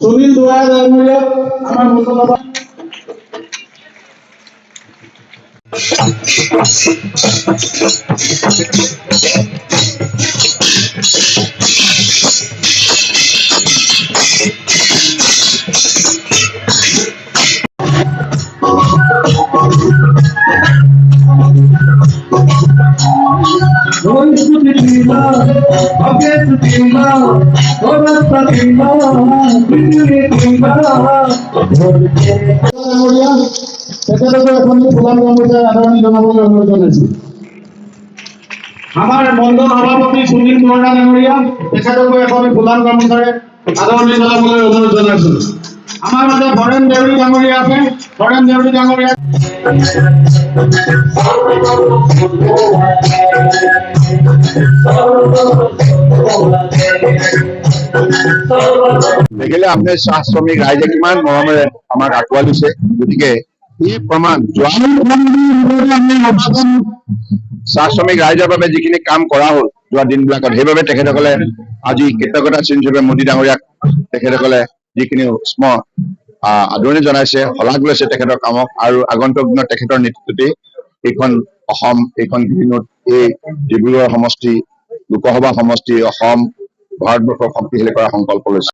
সুনীল দোয়া আমাৰ মুসলমান আমাৰ মন্ডল সভাপতি সুনীল মোহনা ডাঙৰীয়া তেখেতকো এখন ফুলাম গামোচাৰে আদৰণি জনাবলৈ অনুৰোধ জনাইছো। আমাৰ মাজত হৰেণ দেউৰী ডাঙৰীয়া আছে। হৰেণ দেউৰী ডাঙৰীয়া দেখিলে আপুনি চাহ শ্ৰমিক ৰাইজে কিমান মৰমেৰে আমাক আঁকোৱালি লৈছে। গতিকে এই প্ৰমাণ চাহ শ্ৰমিক ৰাইজৰ বাবে যিখিনি কাম কৰা হ'ল যোৱা দিনবিলাকত, সেইবাবে তেখেতসকলে আজি কৃতজ্ঞতা চিনস্বৰূপে মোদী ডাঙৰীয়াক তেখেতসকলে যিখিনি আদৰণি জনাইছে, শলাগ লৈছে তেখেতৰ কামক, আৰু আগন্তুক দিনত তেখেতৰ নেতৃত্বতেই এইখন অসম, এইখন গিৰিনুত, এই ডিব্ৰুগড় সমষ্টি লোকসভা সমষ্টি অসম ভাৰতবৰ্ষক শক্তিশালী কৰাৰ সংকল্প লৈছে।